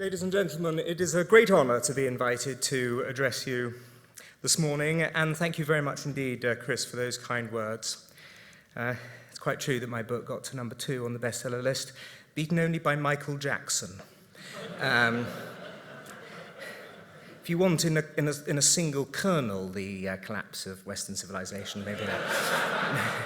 Ladies and gentlemen, it is a great honour to be invited to address you this morning, and thank you very much indeed, Chris, for those kind words. It's quite true that my book got to number 2 on the bestseller list, beaten only by Michael Jackson. If you want, in a single kernel, the collapse of Western civilization, maybe that.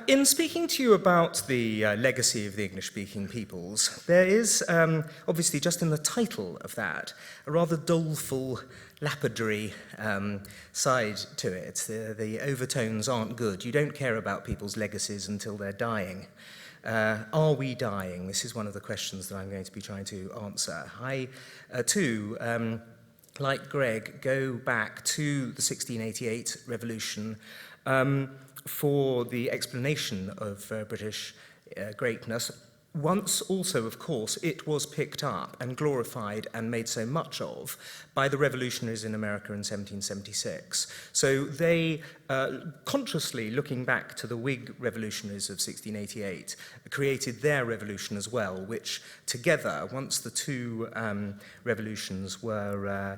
In speaking to you about the legacy of the English-speaking peoples, there is, obviously just in the title of that, a rather doleful, lapidary side to it. The overtones aren't good. You don't care about people's legacies until they're dying. Are we dying? This is one of the questions that I'm going to be trying to answer. I, too, like Greg, go back to the 1688 revolution for the explanation of British greatness. Once also, of course, it was picked up and glorified and made so much of by the revolutionaries in America in 1776. So they, consciously looking back to the Whig revolutionaries of 1688, created their revolution as well, which together, once the two revolutions were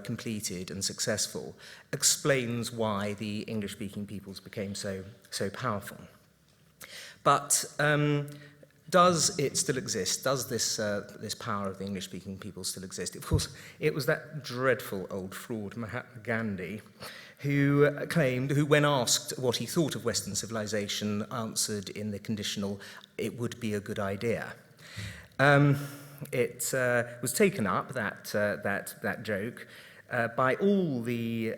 completed and successful, explains why the English-speaking peoples became so powerful. But does it still exist? Does this power of the English-speaking people still exist? Of course, it was that dreadful old fraud, Mahatma Gandhi, who claimed, who when asked what he thought of Western civilization, answered in the conditional, it would be a good idea. It was taken up, that joke, by all the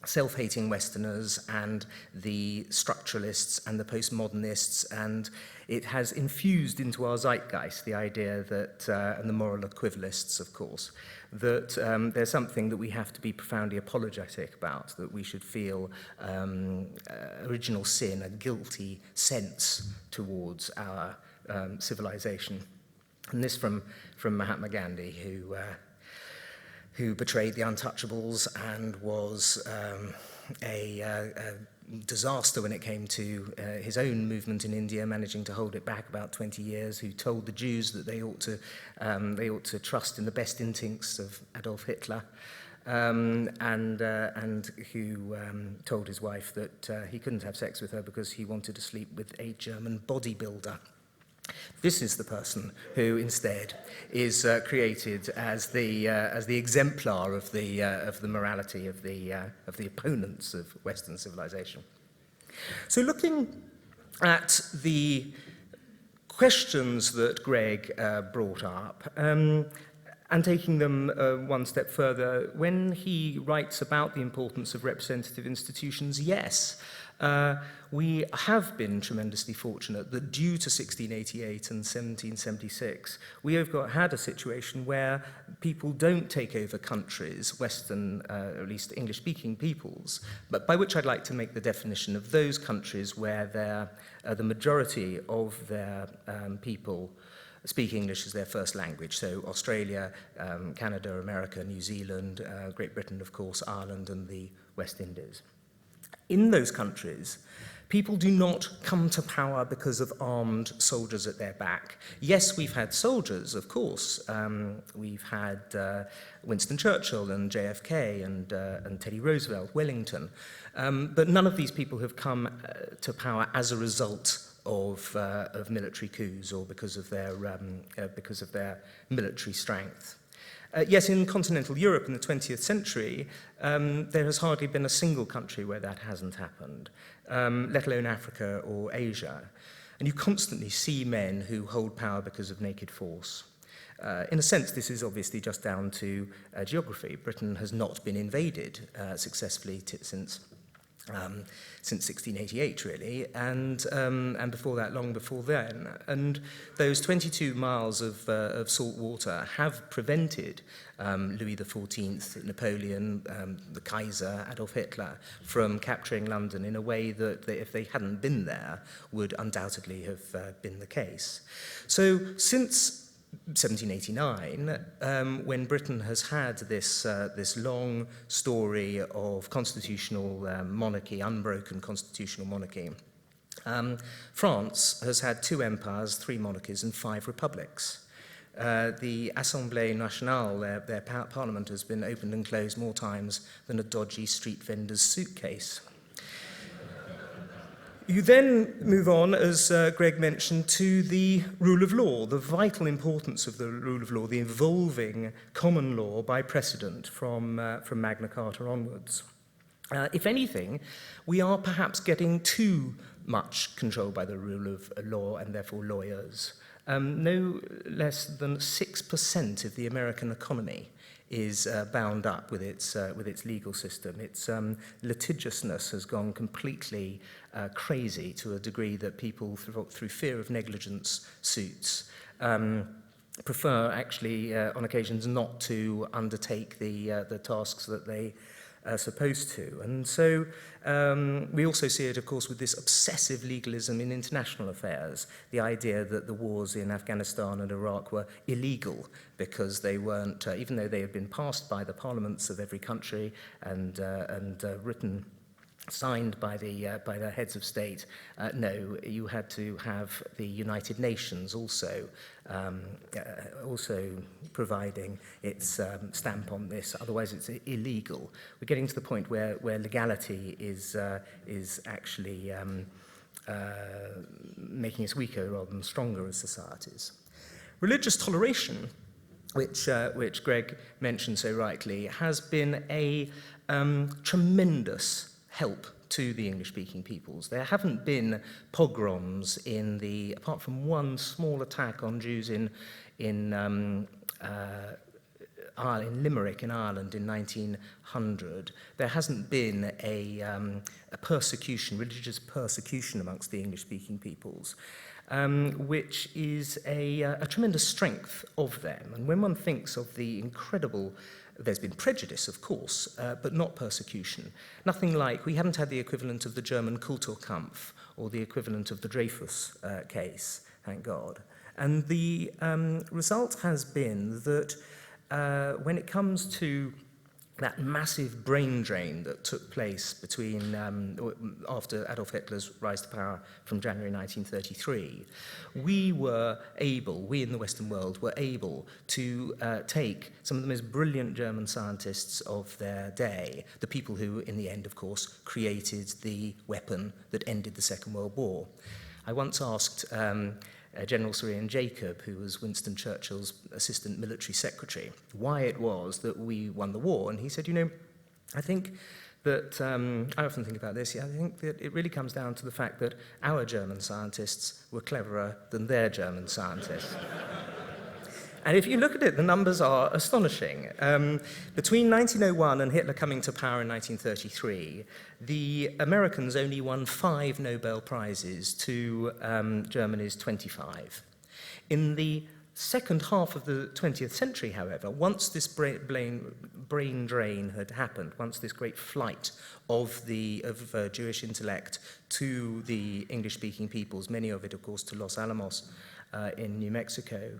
self-hating Westerners and the structuralists and the postmodernists, and it has infused into our zeitgeist the idea that, and the moral equivalists, of course, that there's something that we have to be profoundly apologetic about, that we should feel original sin, a guilty sense towards our civilization. And this from Mahatma Gandhi, who betrayed the untouchables and was a disaster when it came to his own movement in India, managing to hold it back about 20 years, who told the Jews that they ought to trust in the best instincts of Adolf Hitler, and who told his wife that he couldn't have sex with her because he wanted to sleep with a German bodybuilder. This is the person who instead is created as the exemplar of the morality of the opponents of Western civilization. So, looking at the questions that Greg brought up, and taking them one step further, when he writes about the importance of representative institutions, yes, we have been tremendously fortunate that due to 1688 and 1776, we have had a situation where people don't take over countries, Western, or at least English-speaking peoples, but by which I'd like to make the definition of those countries where the majority of their people speak English as their first language. So Australia, Canada, America, New Zealand, Great Britain, of course, Ireland, and the West Indies. In those countries, people do not come to power because of armed soldiers at their back. Yes, we've had soldiers, of course. We've had Winston Churchill and JFK and Teddy Roosevelt, Wellington. But none of these people have come to power as a result of military coups or because of their military strength. Yes, in continental Europe in the 20th century, there has hardly been a single country where that hasn't happened, let alone Africa or Asia. And you constantly see men who hold power because of naked force. In a sense, this is obviously just down to geography. Britain has not been invaded successfully since 1688, really, and before that, long before then. And those 22 miles of salt water have prevented Louis XIV, Napoleon, the Kaiser, Adolf Hitler, from capturing London in a way that if they hadn't been there, would undoubtedly have been the case. So since 1789, when Britain has had this long story of constitutional monarchy, unbroken constitutional monarchy, France has had 2 empires, 3 monarchies, and 5 republics. The Assemblée Nationale, their parliament, has been opened and closed more times than a dodgy street vendor's suitcase. You then move on, as Greg mentioned, to the rule of law, the vital importance of the rule of law, the evolving common law by precedent from Magna Carta onwards. If anything, we are perhaps getting too much control by the rule of law and therefore lawyers. No less than 6% of the American economy is bound up with its legal system. Its litigiousness has gone completely crazy to a degree that people, through fear of negligence suits, prefer actually on occasions not to undertake the tasks that they are supposed to. And so we also see it, of course, with this obsessive legalism in international affairs, the idea that the wars in Afghanistan and Iraq were illegal because they weren't, even though they had been passed by the parliaments of every country and written, signed by the heads of state. No, you had to have the United Nations also providing its stamp on this. Otherwise, it's illegal. We're getting to the point where legality is actually making us weaker rather than stronger as societies. Religious toleration, which Greg mentioned so rightly, has been a tremendous help to the English-speaking peoples. There haven't been pogroms apart from one small attack on Jews in Limerick in Ireland in 1900. There hasn't been a persecution, religious persecution amongst the English-speaking peoples, which is a tremendous strength of them. And when one thinks of the incredible, there's been prejudice, of course, but not persecution. Nothing like, we haven't had the equivalent of the German Kulturkampf or the equivalent of the Dreyfus case, thank God. And the result has been that when it comes to that massive brain drain that took place after Adolf Hitler's rise to power from January 1933, we in the Western world were able to take some of the most brilliant German scientists of their day, the people who, in the end, of course, created the weapon that ended the Second World War. I once asked General Sir Ian Jacob, who was Winston Churchill's assistant military secretary, why it was that we won the war. And he said, I think that, I often think about this, I think that it really comes down to the fact that our German scientists were cleverer than their German scientists. And if you look at it, the numbers are astonishing. Between 1901 and Hitler coming to power in 1933, the Americans only won 5 Nobel Prizes to Germany's 25. In the second half of the 20th century, however, once this brain drain had happened, once this great flight of Jewish intellect to the English-speaking peoples, many of it, of course, to Los Alamos, in New Mexico,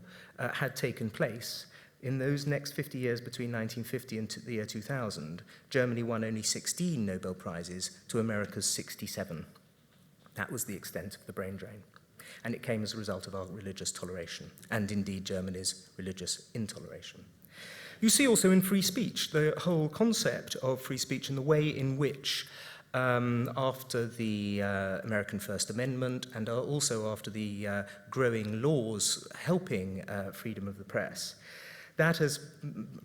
had taken place. In those next 50 years between 1950 and the year 2000, Germany won only 16 Nobel Prizes to America's 67. That was the extent of the brain drain. And it came as a result of our religious toleration, and indeed Germany's religious intoleration. You see also in free speech, the whole concept of free speech and the way in which after the American First Amendment and also after the growing laws helping freedom of the press, that has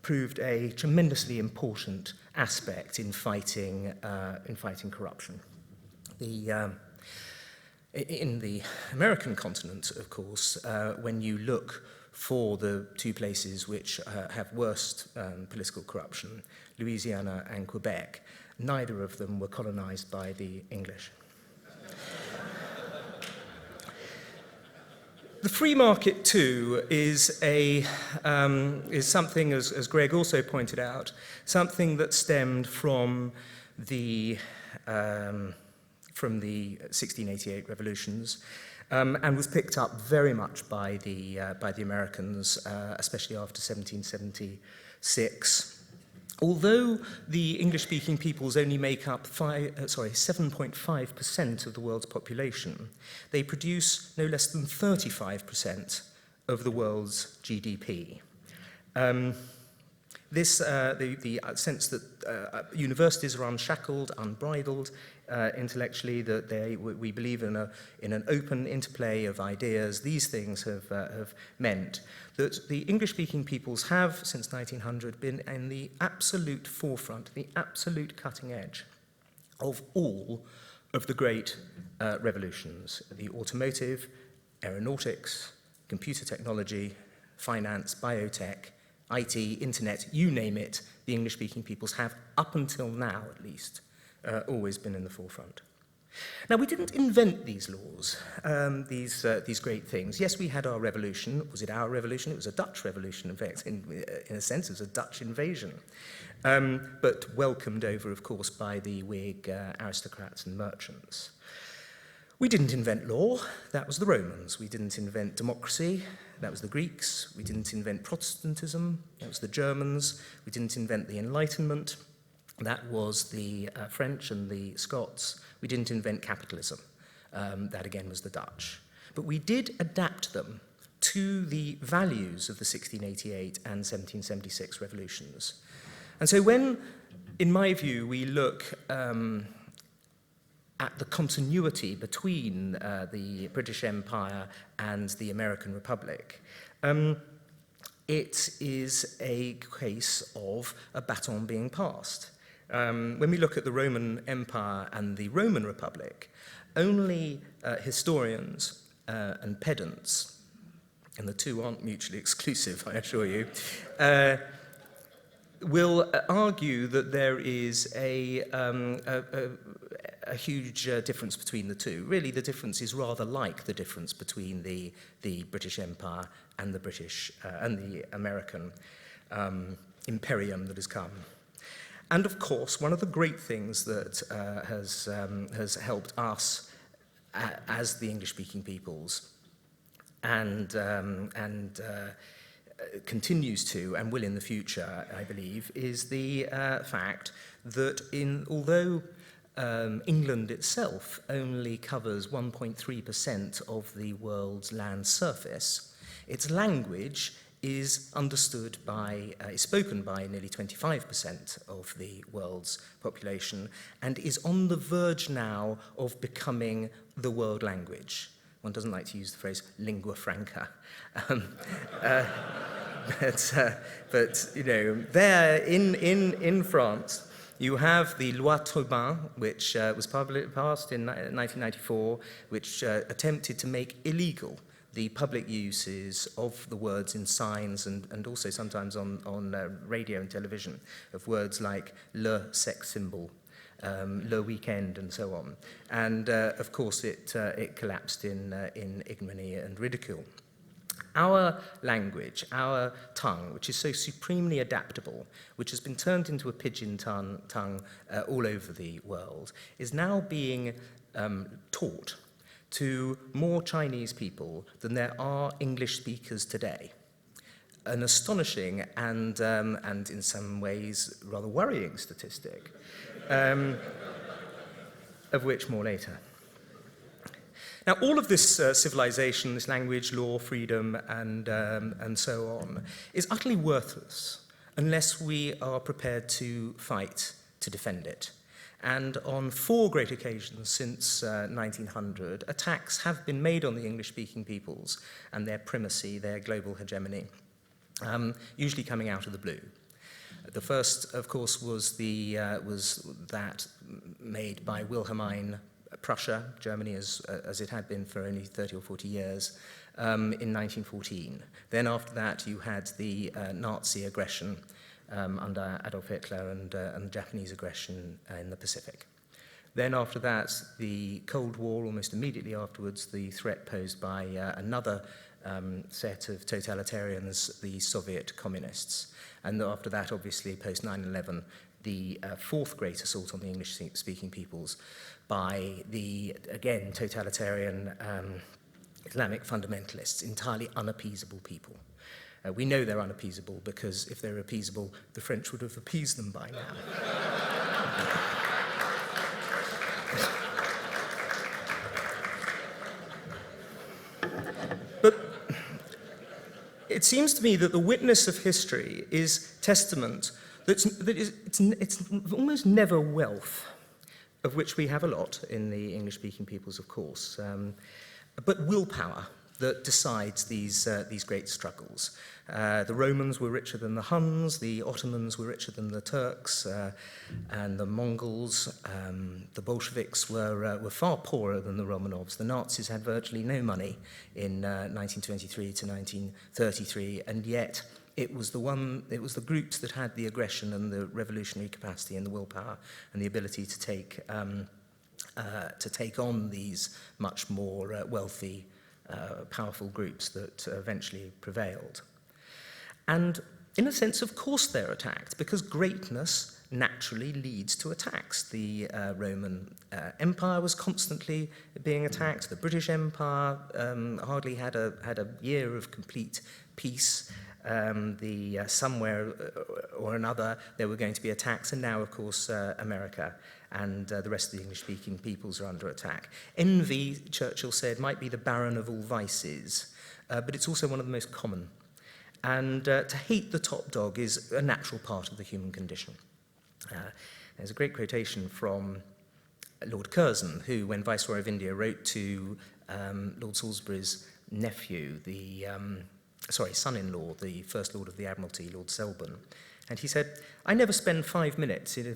proved a tremendously important aspect in fighting corruption. In the American continent, of course, when you look for the 2 places which have worst political corruption, Louisiana and Quebec, neither of them were colonized by the English. The free market, too, is something, as Greg also pointed out, something that stemmed from the 1688 revolutions, and was picked up very much by the Americans, especially after 1776. Although the English-speaking peoples only make up 7.5% of the world's population, they produce no less than 35% of the world's GDP. The sense that universities are unshackled, unbridled intellectually, that we believe in an open interplay of ideas, these things have meant that the English-speaking peoples have, since 1900, been in the absolute forefront, the absolute cutting edge of all of the great revolutions: the automotive, aeronautics, computer technology, finance, biotech, IT, internet, you name it, the English-speaking peoples have, up until now at least, always been in the forefront. Now, we didn't invent these laws, these great things. Yes, we had our revolution. Was it our revolution? It was a Dutch revolution, in fact. In a sense, it was a Dutch invasion, but welcomed over, of course, by the Whig aristocrats and merchants. We didn't invent law. That was the Romans. We didn't invent democracy. That was the Greeks. We didn't invent Protestantism. That was the Germans. We didn't invent the Enlightenment. That was the French and the Scots. We didn't invent capitalism. That again was the Dutch. But we did adapt them to the values of the 1688 and 1776 revolutions. And so when, in my view, we look at the continuity between the British Empire and the American Republic, it is a case of a baton being passed. When we look at the Roman Empire and the Roman Republic, only historians and pedants, and the two aren't mutually exclusive, I assure you, will argue that there is a huge difference between the two. Really, the difference is rather like the difference between the British Empire and the British and the American imperium that has come. And of course, one of the great things that has helped us as the English-speaking peoples, and continues to and will in the future, I believe, is the fact that although England itself only covers 1.3% of the world's land surface, its language is understood is spoken by nearly 25% of the world's population, and is on the verge now of becoming the world language. One doesn't like to use the phrase lingua franca. But you know, there in France, you have the Loi Tobin, which was passed in 1994, which attempted to make illegal the public uses of the words in signs and also sometimes on radio and television of words like le sex symbol, le weekend, and so on. And of course, it collapsed in ignominy and ridicule. Our language, our tongue, which is so supremely adaptable, which has been turned into a pidgin tongue all over the world, is now being taught to more Chinese people than there are English speakers today. An astonishing and in some ways rather worrying statistic, of which more later. Now, all of this civilization, this language, law, freedom, and so on, is utterly worthless unless we are prepared to fight to defend it. And on 4 great occasions since 1900, attacks have been made on the English-speaking peoples and their primacy, their global hegemony, usually coming out of the blue. The first, of course, was that made by Wilhelmine Prussia, Germany, as it had been for only 30 or 40 years, in 1914. Then after that, you had the Nazi aggression under Adolf Hitler and Japanese aggression in the Pacific. Then after that, the Cold War, almost immediately afterwards, the threat posed by another set of totalitarians, the Soviet communists. And after that, obviously, post 9/11, the 4th great assault on the English-speaking peoples by the, again, totalitarian Islamic fundamentalists, entirely unappeasable people. We know they're unappeasable because if they're appeasable, the French would have appeased them by now. But it seems to me that the witness of history is testament that it's almost never wealth, of which we have a lot in the English-speaking peoples, of course, but willpower that decides these great struggles. The Romans were richer than the Huns, the Ottomans were richer than the Turks, and the Mongols. The Bolsheviks were far poorer than the Romanovs. The Nazis had virtually no money in 1923 to 1933, and yet it was the groups that had the aggression and the revolutionary capacity and the willpower and the ability to take on these much more wealthy, powerful groups that eventually prevailed. And in a sense, of course, they're attacked, because greatness naturally leads to attacks. The Roman Empire was constantly being attacked. The British Empire hardly had a year of complete peace. Somewhere or another there were going to be attacks, and now, of course, America and the rest of the English-speaking peoples are under attack. Envy, Churchill said, might be the baron of all vices, but it's also one of the most common. And to hate the top dog is a natural part of the human condition. There's a great quotation from Lord Curzon, who, when Viceroy of India, wrote to Lord Salisbury's nephew, son-in-law, the First Lord of the Admiralty, Lord Selborne. And he said, I never spend 5 minutes in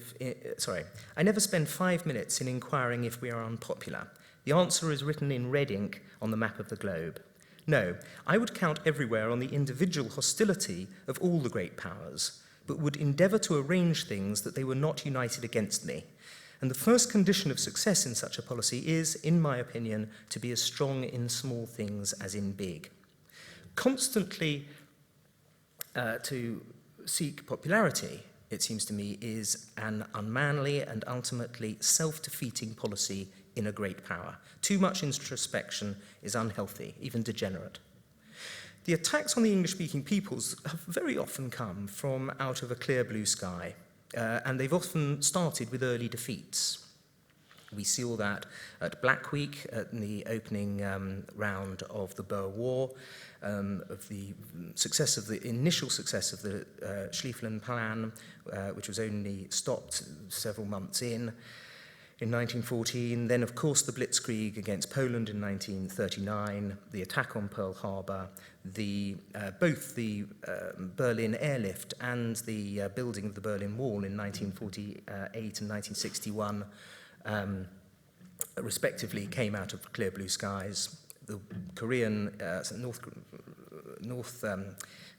inquiring if we are unpopular. The answer is written in red ink on the map of the globe. No, I would count everywhere on the individual hostility of all the great powers, but would endeavour to arrange things that they were not united against me. And the first condition of success in such a policy is, in my opinion, to be as strong in small things as in big. Constantly to seek popularity, it seems to me, is an unmanly and ultimately self-defeating policy in a great power. Too much introspection is unhealthy, even degenerate. The attacks on the English-speaking peoples have very often come from out of a clear blue sky, and they've often started with early defeats. We saw that at Black Week, at the opening round of the Boer War, of the initial success of the Schlieffen Plan, which was only stopped several months in 1914. Then, of course, the Blitzkrieg against Poland in 1939, the attack on Pearl Harbor, both the Berlin airlift and the building of the Berlin Wall in 1948 and 1961, respectively, came out of clear blue skies. The North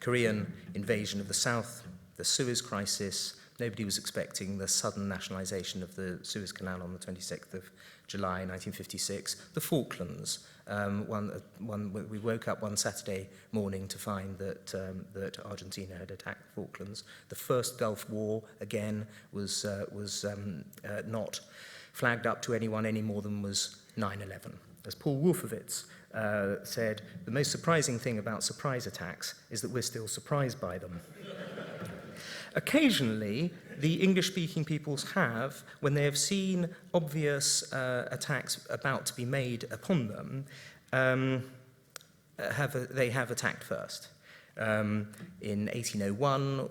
Korean invasion of the South, the Suez Crisis. Nobody was expecting the sudden nationalization of the Suez Canal on the 26th of July 1956. The Falklands. We woke up one Saturday morning to find that Argentina had attacked the Falklands. The first Gulf War, again, was not flagged up to anyone any more than was 9/11. As Paul Wolfowitz said, the most surprising thing about surprise attacks is that we're still surprised by them. Occasionally, the English-speaking peoples have, when they have seen obvious attacks about to be made upon them, they have attacked first. In 1801,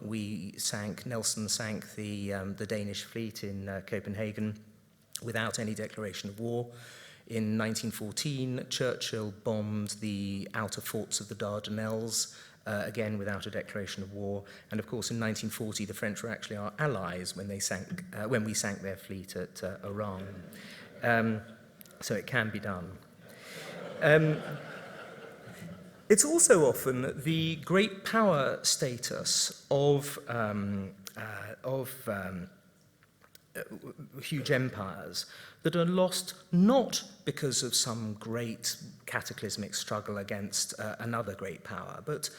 Nelson sank the Danish fleet in Copenhagen without any declaration of war. In 1914, Churchill bombed the outer forts of the Dardanelles, again without a declaration of war. And of course, in 1940, the French were actually our allies when we sank their fleet at Oran. So it can be done. It's also often the great power status of huge empires that are lost not because of some great cataclysmic struggle against another great power, but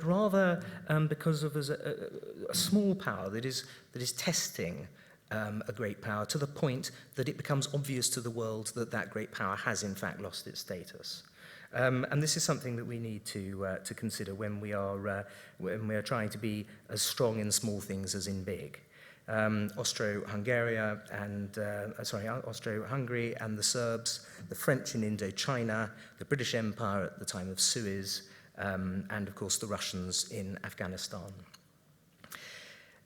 rather because of a small power that is testing a great power to the point that it becomes obvious to the world that that great power has in fact lost its status. And this is something that we need to consider when we are trying to be as strong in small things as in big. Austro-Hungary and the Serbs, the French in Indochina, the British Empire at the time of Suez, and of course the Russians in Afghanistan.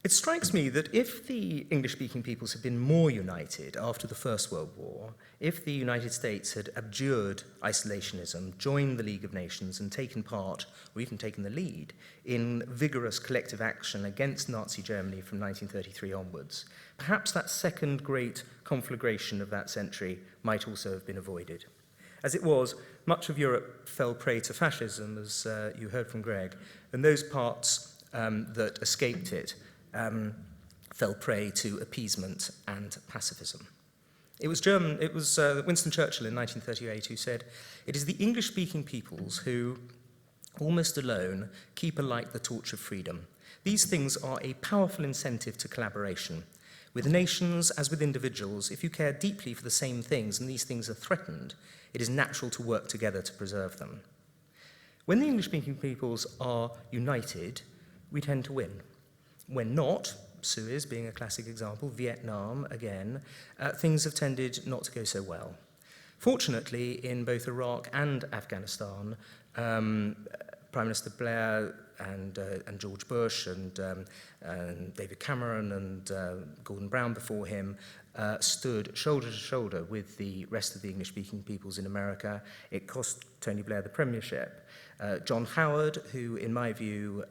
It strikes me that if the English-speaking peoples had been more united after the First World War, if the United States had abjured isolationism, joined the League of Nations, and taken part, or even taken the lead, in vigorous collective action against Nazi Germany from 1933 onwards, perhaps that second great conflagration of that century might also have been avoided. As it was, much of Europe fell prey to fascism, as you heard from Greg, and those parts that escaped it fell prey to appeasement and pacifism. It was Winston Churchill in 1938 who said, "It is the English-speaking peoples who, almost alone, keep alight the torch of freedom. These things are a powerful incentive to collaboration. With nations as with individuals, if you care deeply for the same things and these things are threatened, it is natural to work together to preserve them." When the English-speaking peoples are united, we tend to win. When not, Suez being a classic example, Vietnam again, things have tended not to go so well. Fortunately, in both Iraq and Afghanistan, Prime Minister Blair and George Bush and David Cameron and Gordon Brown before him stood shoulder to shoulder with the rest of the English-speaking peoples in America. It cost Tony Blair the premiership. John Howard, who in my view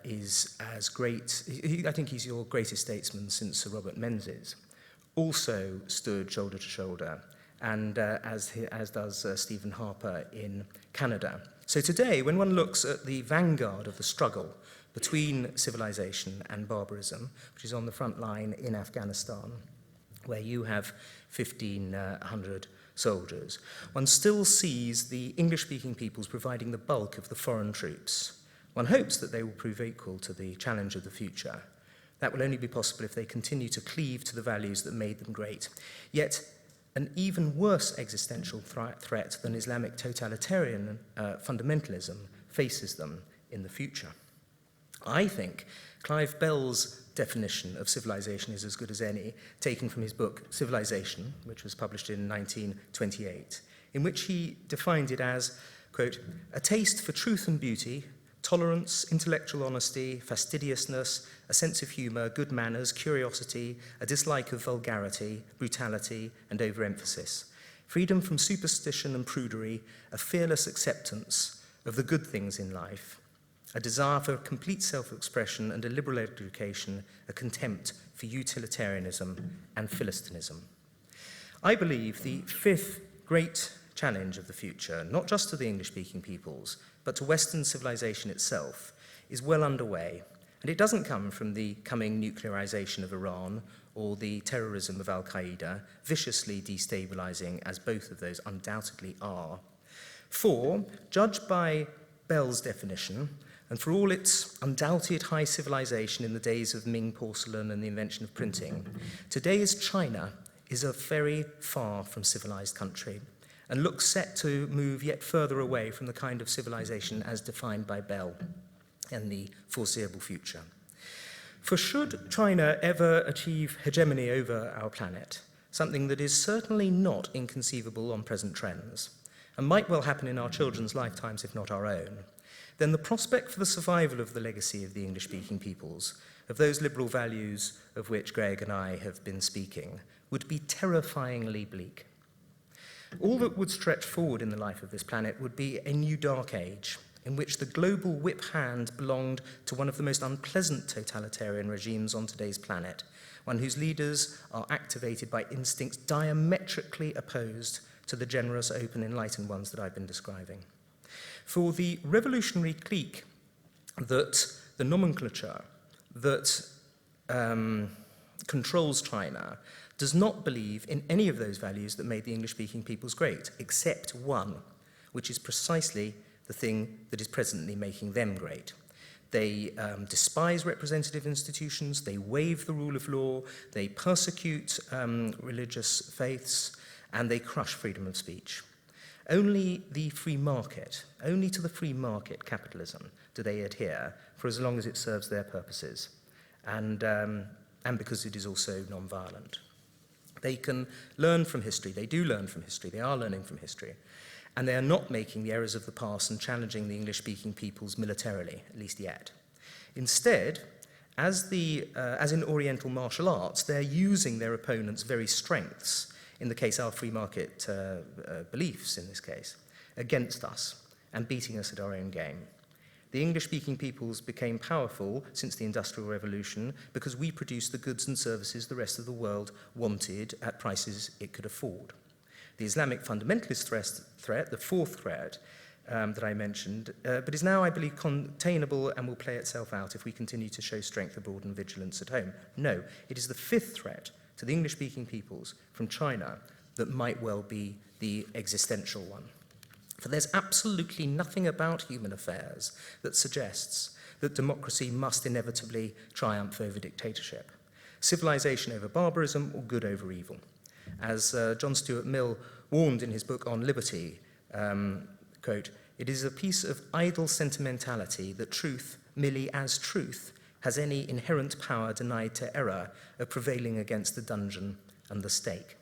is as great, I think he's your greatest statesman since Sir Robert Menzies, also stood shoulder to shoulder, and as does Stephen Harper in Canada. So today, when one looks at the vanguard of the struggle between civilization and barbarism, which is on the front line in Afghanistan, where you have 1,500 soldiers, one still sees the English-speaking peoples providing the bulk of the foreign troops. One hopes that they will prove equal to the challenge of the future. That will only be possible if they continue to cleave to the values that made them great. Yet, an even worse existential threat than Islamic totalitarian fundamentalism faces them in the future. I think Clive Bell's definition of civilization is as good as any, taken from his book Civilisation, which was published in 1928, in which he defined it as, quote, "a taste for truth and beauty, tolerance, intellectual honesty, fastidiousness, a sense of humour, good manners, curiosity, a dislike of vulgarity, brutality, and overemphasis, freedom from superstition and prudery, a fearless acceptance of the good things in life, a desire for complete self-expression and a liberal education, a contempt for utilitarianism and philistinism." I believe the fifth great challenge of the future, not just to the English-speaking peoples, but to Western civilization itself, is well underway. And it doesn't come from the coming nuclearization of Iran or the terrorism of Al-Qaeda, viciously destabilizing as both of those undoubtedly are. For, judged by Bell's definition, and for all its undoubted high civilization in the days of Ming porcelain and the invention of printing, today's China is a very far from civilized country, and looks set to move yet further away from the kind of civilization as defined by Bell in the foreseeable future. For should China ever achieve hegemony over our planet, something that is certainly not inconceivable on present trends, and might well happen in our children's lifetimes if not our own, then the prospect for the survival of the legacy of the English-speaking peoples, of those liberal values of which Greg and I have been speaking, would be terrifyingly bleak. All that would stretch forward in the life of this planet would be a new dark age, in which the global whip hand belonged to one of the most unpleasant totalitarian regimes on today's planet, one whose leaders are activated by instincts diametrically opposed to the generous, open, enlightened ones that I've been describing. For the revolutionary clique that the nomenclature that controls China does not believe in any of those values that made the English-speaking peoples great, except one, which is precisely the thing that is presently making them great. They despise representative institutions, they waive the rule of law, they persecute religious faiths, and they crush freedom of speech. Only the free market, only to the free market capitalism do they adhere for as long as it serves their purposes, and because it is also non-violent. They can learn from history, they do learn from history, they are learning from history, and they are not making the errors of the past and challenging the English-speaking peoples militarily, at least yet. Instead, as in Oriental martial arts, they're using their opponents' very strengths, in the case our free market beliefs in this case, against us and beating us at our own game. The English-speaking peoples became powerful since the Industrial Revolution because we produced the goods and services the rest of the world wanted at prices it could afford. The Islamic fundamentalist threat, the fourth threat that I mentioned, but is now, I believe, containable and will play itself out if we continue to show strength abroad and vigilance at home. No, it is the fifth threat to the English-speaking peoples from China that might well be the existential one. For there's absolutely nothing about human affairs that suggests that democracy must inevitably triumph over dictatorship, civilization over barbarism, or good over evil. As John Stuart Mill warned in his book on liberty, quote, "It is a piece of idle sentimentality that truth, merely as truth, has any inherent power denied to error of prevailing against the dungeon and the stake."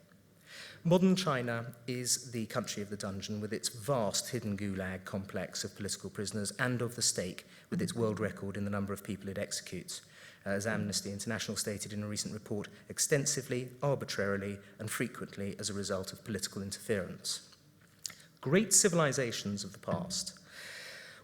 Modern China is the country of the dungeon with its vast hidden gulag complex of political prisoners and of the stake with its world record in the number of people it executes, as Amnesty International stated in a recent report, extensively, arbitrarily, and frequently as a result of political interference. Great civilizations of the past.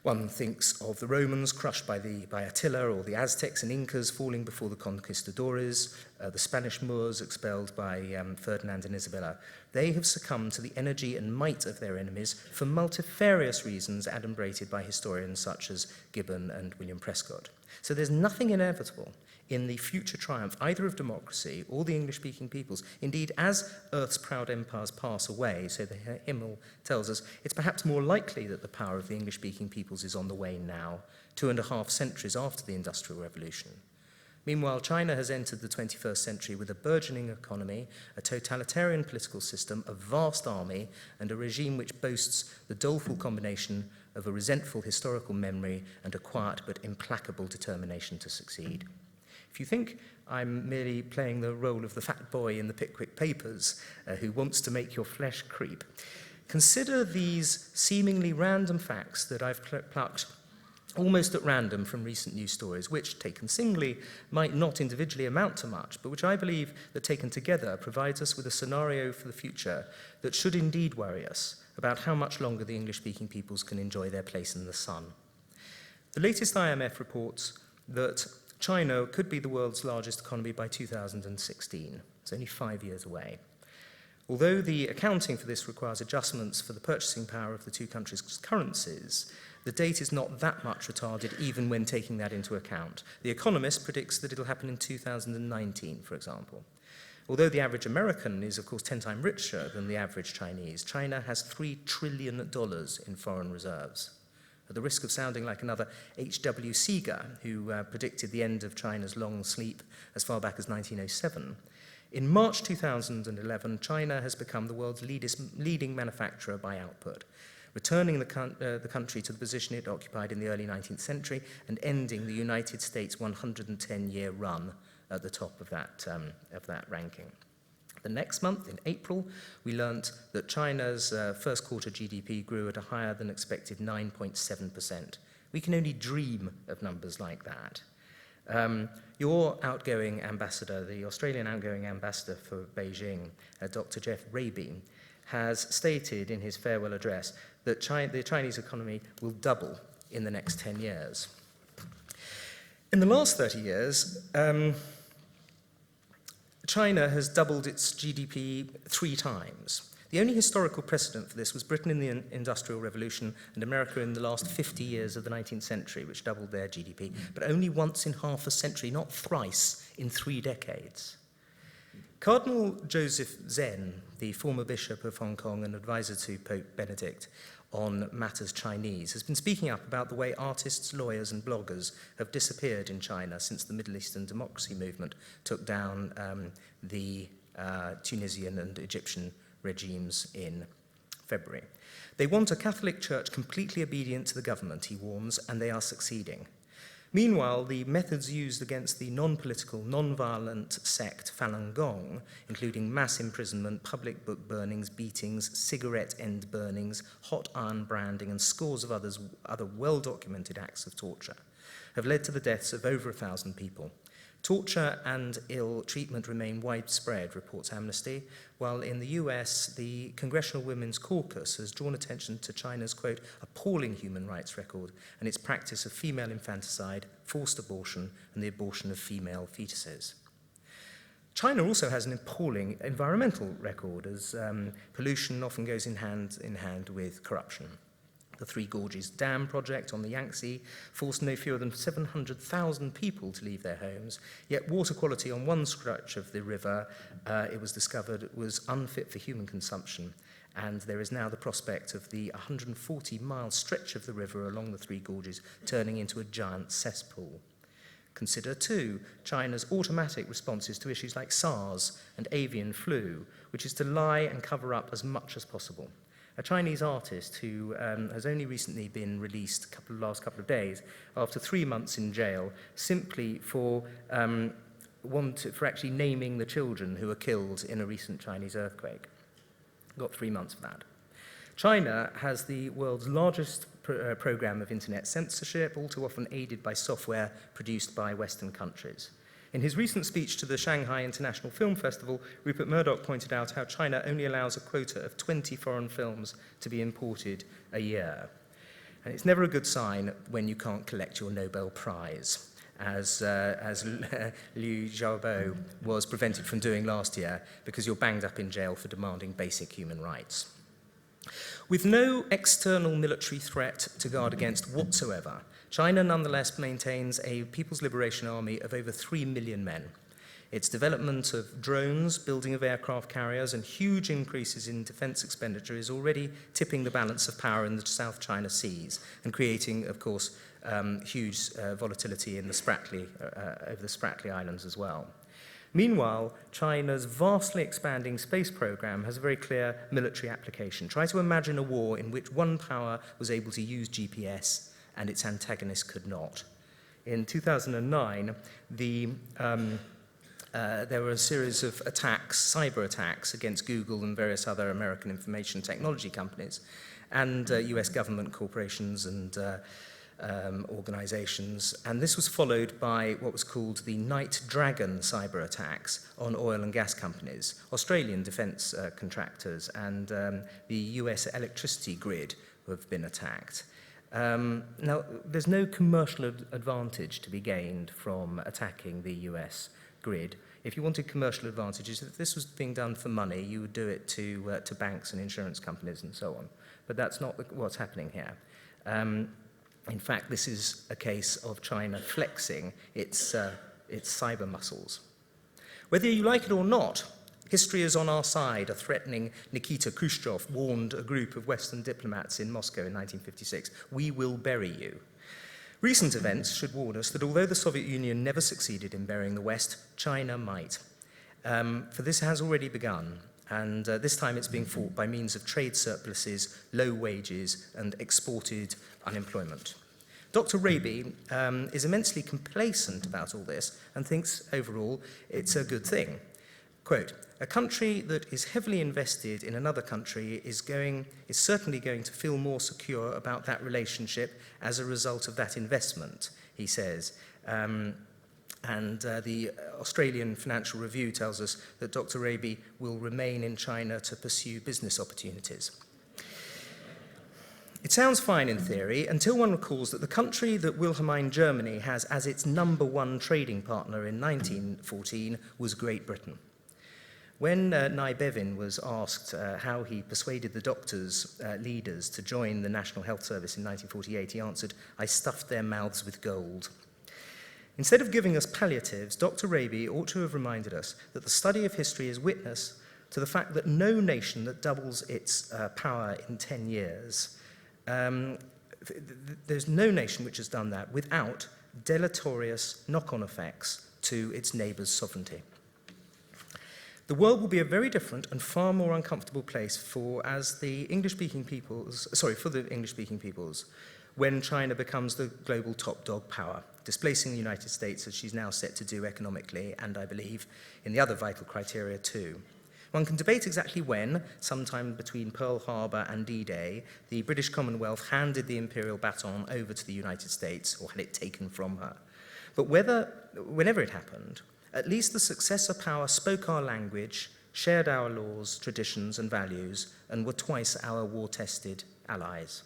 One thinks of the Romans crushed by Attila, or the Aztecs and Incas falling before the conquistadores, the Spanish Moors expelled by Ferdinand and Isabella. They have succumbed to the energy and might of their enemies for multifarious reasons adumbrated by historians such as Gibbon and William Prescott. So there's nothing inevitable in the future triumph either of democracy or the English-speaking peoples. Indeed, as Earth's proud empires pass away, so the Himmel tells us, it's perhaps more likely that the power of the English-speaking peoples is on the wane now, 2.5 centuries after the Industrial Revolution. Meanwhile, China has entered the 21st century with a burgeoning economy, a totalitarian political system, a vast army, and a regime which boasts the doleful combination of a resentful historical memory and a quiet but implacable determination to succeed. If you think I'm merely playing the role of the fat boy in the Pickwick Papers who wants to make your flesh creep, consider these seemingly random facts that I've plucked almost at random from recent news stories, which, taken singly, might not individually amount to much, but which I believe that taken together provides us with a scenario for the future that should indeed worry us about how much longer the English-speaking peoples can enjoy their place in the sun. The latest IMF reports that China could be the world's largest economy by 2016. It's only 5 years away. Although the accounting for this requires adjustments for the purchasing power of the two countries' currencies, the date is not that much retarded even when taking that into account. The Economist predicts that it'll happen in 2019, for example. Although the average American is, of course, 10 times richer than the average Chinese, China has $3 trillion in foreign reserves. At the risk of sounding like another H.W. Seeger, who predicted the end of China's long sleep as far back as 1907, in March 2011, China has become the world's leading manufacturer by output, returning the country to the position it occupied in the early 19th century and ending the United States' 110-year run at the top of that ranking. The next month, in April, we learnt that China's first quarter GDP grew at a higher than expected 9.7%. We can only dream of numbers like that. Your outgoing ambassador, the Australian outgoing ambassador for Beijing, Dr. Jeff Raby, has stated in his farewell address that the Chinese economy will double in the next 10 years. In the last 30 years, China has doubled its GDP 3 times. The only historical precedent for this was Britain in the Industrial Revolution and America in the last 50 years of the 19th century, which doubled their GDP, but only once in half a century, not thrice in 3 decades. Cardinal Joseph Zen, the former bishop of Hong Kong and advisor to Pope Benedict on matters Chinese, has been speaking up about the way artists, lawyers, and bloggers have disappeared in China since the Middle Eastern democracy movement took down the Tunisian and Egyptian regimes in February. They want a Catholic Church completely obedient to the government, he warns, and they are succeeding. Meanwhile, the methods used against the non-political, non-violent sect Falun Gong, including mass imprisonment, public book burnings, beatings, cigarette end burnings, hot iron branding, and scores of other well-documented acts of torture, have led to the deaths of over 1,000 people. Torture and ill treatment remain widespread, reports Amnesty, while in the US, the Congressional Women's Caucus has drawn attention to China's, quote, appalling human rights record and its practice of female infanticide, forced abortion, and the abortion of female fetuses. China also has an appalling environmental record, as pollution often goes in hand with corruption. The Three Gorges Dam project on the Yangtze forced no fewer than 700,000 people to leave their homes, yet water quality on one stretch of the river, it was discovered, was unfit for human consumption, and there is now the prospect of the 140-mile stretch of the river along the Three Gorges turning into a giant cesspool. Consider, too, China's automatic responses to issues like SARS and avian flu, which is to lie and cover up as much as possible. A Chinese artist who has only recently been released last couple of days after 3 months in jail simply for actually naming the children who were killed in a recent Chinese earthquake. Got 3 months for that. China has the world's largest program of internet censorship, all too often aided by software produced by Western countries. In his recent speech to the Shanghai International Film Festival, Rupert Murdoch pointed out how China only allows a quota of 20 foreign films to be imported a year. And it's never a good sign when you can't collect your Nobel Prize, as Liu Xiaobo was prevented from doing last year because you're banged up in jail for demanding basic human rights. With no external military threat to guard against whatsoever, China nonetheless maintains a People's Liberation Army of over 3 million men. Its development of drones, building of aircraft carriers, and huge increases in defense expenditure is already tipping the balance of power in the South China Seas and creating, of course, huge volatility in over the Spratly Islands as well. Meanwhile, China's vastly expanding space program has a very clear military application. Try to imagine a war in which one power was able to use GPS and its antagonist could not. In 2009, there were a series of attacks, cyber attacks, against Google and various other American information technology companies, and US government corporations and organizations. And this was followed by what was called the Night Dragon cyber attacks on oil and gas companies, Australian defense contractors, and the US electricity grid have been attacked. Now, there's no commercial advantage to be gained from attacking the US grid. If you wanted commercial advantages, if this was being done for money, you would do it to banks and insurance companies and so on. But that's not what's happening here. In fact, this is a case of China flexing its cyber muscles. Whether you like it or not, history is on our side. A threatening Nikita Khrushchev warned a group of Western diplomats in Moscow in 1956, "We will bury you." Recent events should warn us that although the Soviet Union never succeeded in burying the West, China might. For this has already begun, and this time it's being fought by means of trade surpluses, low wages, and exported unemployment. Dr. Raby is immensely complacent about all this and thinks overall it's a good thing. Quote, "A country that is heavily invested in another country is certainly going to feel more secure about that relationship as a result of that investment," he says. The Australian Financial Review tells us that Dr. Raby will remain in China to pursue business opportunities. It sounds fine in theory until one recalls that the country that Wilhelmine Germany has as its number one trading partner in 1914 was Great Britain. When Nye Bevin was asked how he persuaded the doctors' leaders to join the National Health Service in 1948, he answered, "I stuffed their mouths with gold." Instead of giving us palliatives, Dr. Raby ought to have reminded us that the study of history is witness to the fact that no nation that doubles its power in 10 years, there's no nation which has done that without deleterious knock-on effects to its neighbour's sovereignty. The world will be a very different and far more uncomfortable place for the English-speaking peoples when China becomes the global top dog power, displacing the United States as she's now set to do economically and, I believe, in the other vital criteria too. One can debate exactly when, sometime between Pearl Harbor and D-Day, the British Commonwealth handed the imperial baton over to the United States, or had it taken from her. But whenever it happened, at least the successor power spoke our language, shared our laws, traditions, and values, and were twice our war-tested allies.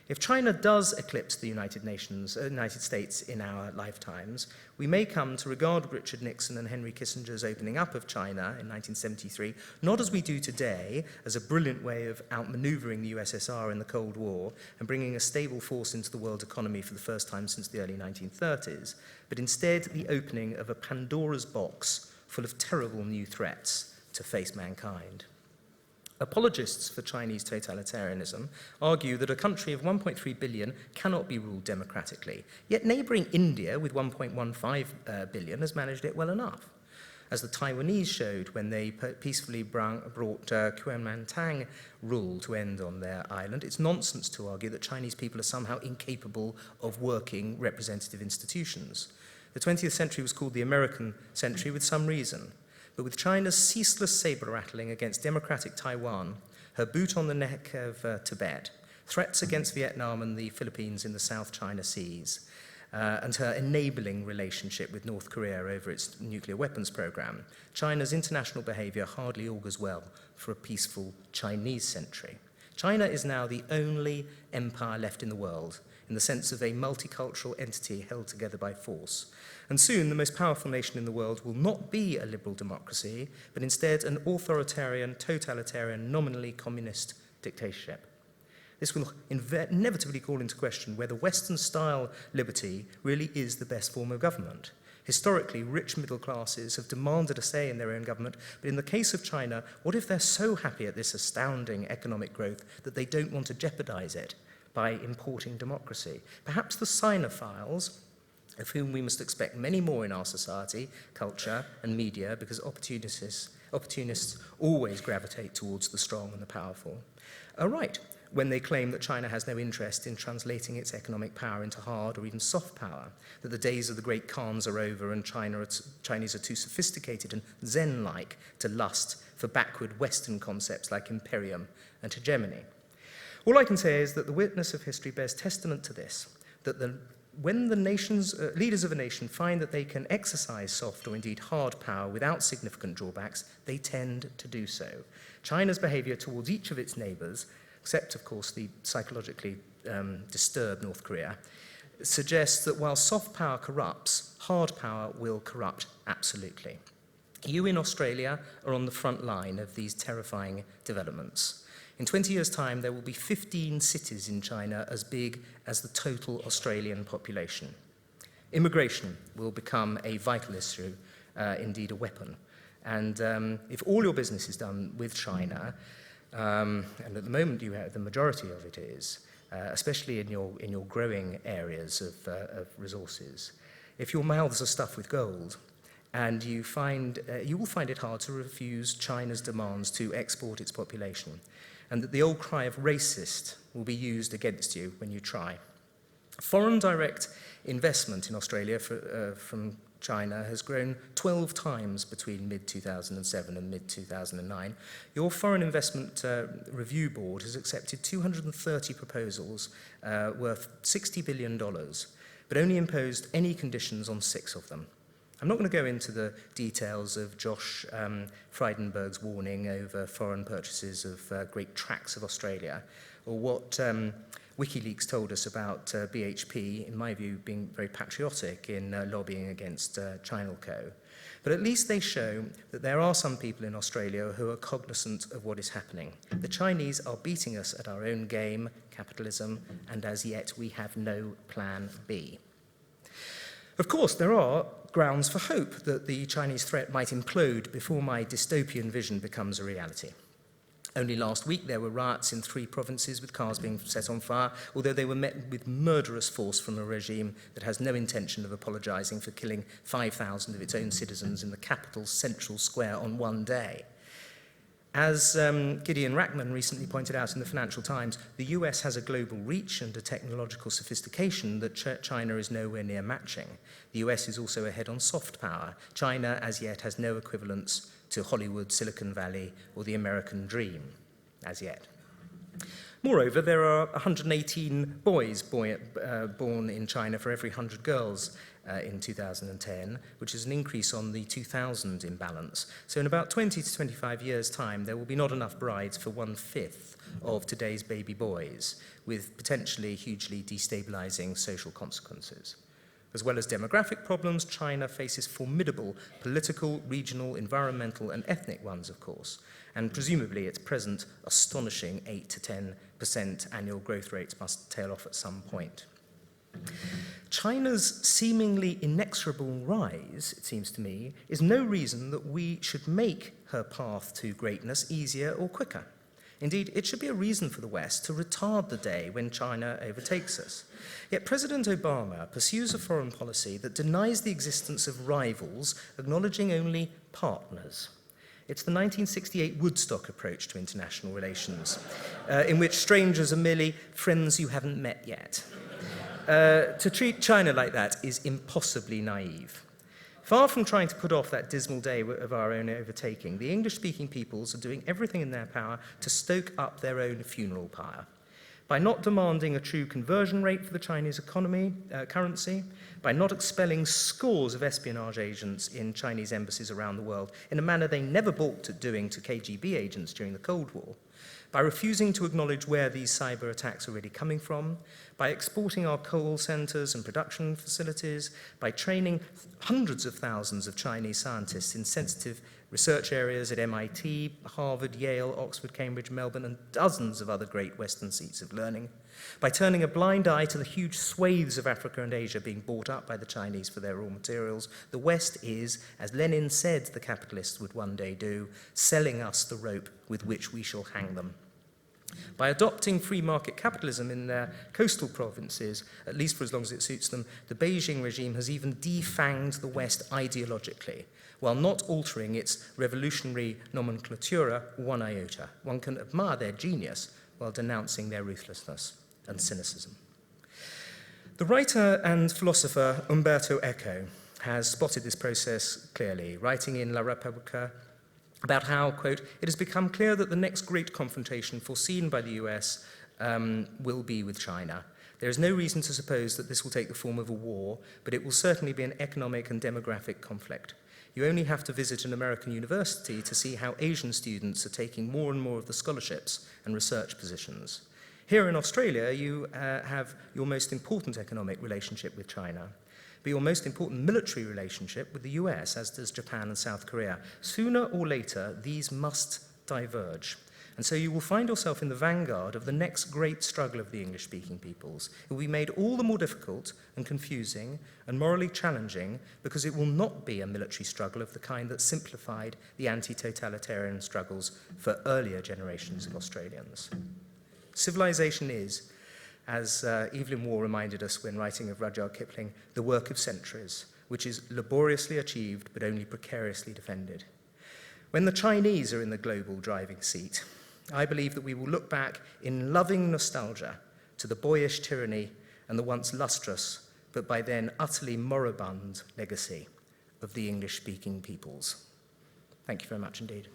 If China does eclipse the United States in our lifetimes, we may come to regard Richard Nixon and Henry Kissinger's opening up of China in 1973, not as we do today, as a brilliant way of outmaneuvering the USSR in the Cold War and bringing a stable force into the world economy for the first time since the early 1930s, but instead the opening of a Pandora's box full of terrible new threats to face mankind. Apologists for Chinese totalitarianism argue that a country of 1.3 billion cannot be ruled democratically, yet neighbouring India with 1.15 billion has managed it well enough. As the Taiwanese showed when they peacefully brought Kuomintang rule to end on their island, it's nonsense to argue that Chinese people are somehow incapable of working representative institutions. The 20th century was called the American century with some reason. But with China's ceaseless saber-rattling against democratic Taiwan, her boot on the neck of Tibet, threats against Vietnam and the Philippines in the South China Seas, and her enabling relationship with North Korea over its nuclear weapons program, China's international behavior hardly augurs well for a peaceful Chinese century. China is now the only empire left in the world, in the sense of a multicultural entity held together by force. And soon, the most powerful nation in the world will not be a liberal democracy, but instead an authoritarian, totalitarian, nominally communist dictatorship. This will inevitably call into question whether Western-style liberty really is the best form of government. Historically, rich middle classes have demanded a say in their own government, but in the case of China, what if they're so happy at this astounding economic growth that they don't want to jeopardize it by importing democracy? Perhaps the Sinophiles, of whom we must expect many more in our society, culture, and media, because opportunists always gravitate towards the strong and the powerful, are right when they claim that China has no interest in translating its economic power into hard or even soft power, that the days of the great Khans are over and Chinese are too sophisticated and Zen-like to lust for backward Western concepts like imperium and hegemony. All I can say is that the witness of history bears testament to this, that when the leaders of a nation find that they can exercise soft or indeed hard power without significant drawbacks, they tend to do so. China's behavior towards each of its neighbors, except, of course, the psychologically disturbed North Korea, suggests that while soft power corrupts, hard power will corrupt absolutely. You in Australia are on the front line of these terrifying developments. In 20 years' time, there will be 15 cities in China as big as the total Australian population. Immigration will become a vital issue, indeed a weapon. And if all your business is done with China, and at the moment the majority of it is, especially in your growing areas of resources, if your mouths are stuffed with gold, and you will find it hard to refuse China's demands to export its population, and that the old cry of racist will be used against you when you try. Foreign direct investment in Australia from China has grown 12 times between mid-2007 and mid-2009. Your Foreign Investment Review Board has accepted 230 proposals worth $60 billion, but only imposed any conditions on 6 of them. I'm not going to go into the details of Josh Frydenberg's warning over foreign purchases of great tracts of Australia, or what WikiLeaks told us about BHP, in my view, being very patriotic in lobbying against Chinalco. But at least they show that there are some people in Australia who are cognizant of what is happening. The Chinese are beating us at our own game, capitalism, and as yet we have no plan B. Of course, there are grounds for hope that the Chinese threat might implode before my dystopian vision becomes a reality. Only last week there were riots in 3 provinces with cars being set on fire, although they were met with murderous force from a regime that has no intention of apologising for killing 5,000 of its own citizens in the capital's central square on one day. As Gideon Rachman recently pointed out in the Financial Times, the US has a global reach and a technological sophistication that China is nowhere near matching. The US is also ahead on soft power. China, as yet, has no equivalence to Hollywood, Silicon Valley, or the American dream, as yet. Moreover, there are 118 boys born in China for every 100 girls in 2010, which is an increase on the 2000 imbalance. So in about 20 to 25 years' time, there will be not enough brides for 1/5 of today's baby boys, with potentially hugely destabilizing social consequences. As well as demographic problems, China faces formidable political, regional, environmental, and ethnic ones, of course, and presumably its present astonishing 8 to 10% annual growth rates must tail off at some point. China's seemingly inexorable rise, it seems to me, is no reason that we should make her path to greatness easier or quicker. Indeed, it should be a reason for the West to retard the day when China overtakes us. Yet President Obama pursues a foreign policy that denies the existence of rivals, acknowledging only partners. It's the 1968 Woodstock approach to international relations, in which strangers are merely friends you haven't met yet. To treat China like that is impossibly naive. Far from trying to put off that dismal day of our own overtaking, the English-speaking peoples are doing everything in their power to stoke up their own funeral pyre. By not demanding a true conversion rate for the Chinese currency, by not expelling scores of espionage agents in Chinese embassies around the world in a manner they never balked at doing to KGB agents during the Cold War, by refusing to acknowledge where these cyber attacks are really coming from, by exporting our call centers and production facilities, by training hundreds of thousands of Chinese scientists in sensitive research areas at MIT, Harvard, Yale, Oxford, Cambridge, Melbourne, and dozens of other great Western seats of learning, by turning a blind eye to the huge swathes of Africa and Asia being bought up by the Chinese for their raw materials, the West is, as Lenin said the capitalists would one day do, selling us the rope with which we shall hang them. By adopting free market capitalism in their coastal provinces, at least for as long as it suits them, the Beijing regime has even defanged the West ideologically, while not altering its revolutionary nomenclatura one iota. One can admire their genius while denouncing their ruthlessness and cynicism. The writer and philosopher Umberto Eco has spotted this process clearly, writing in La Repubblica about how, quote, it has become clear that the next great confrontation foreseen by the US will be with China. There is no reason to suppose that this will take the form of a war, but it will certainly be an economic and demographic conflict. You only have to visit an American university to see how Asian students are taking more and more of the scholarships and research positions. Here in Australia, you have your most important economic relationship with China, but your most important military relationship with the US, as does Japan and South Korea. Sooner or later, these must diverge. And so you will find yourself in the vanguard of the next great struggle of the English-speaking peoples. It will be made all the more difficult and confusing and morally challenging because it will not be a military struggle of the kind that simplified the anti-totalitarian struggles for earlier generations of Australians. Civilization is, as Evelyn Waugh reminded us when writing of Rudyard Kipling, the work of centuries, which is laboriously achieved but only precariously defended. When the Chinese are in the global driving seat, I believe that we will look back in loving nostalgia to the boyish tyranny and the once lustrous, but by then utterly moribund legacy of the English-speaking peoples. Thank you very much indeed.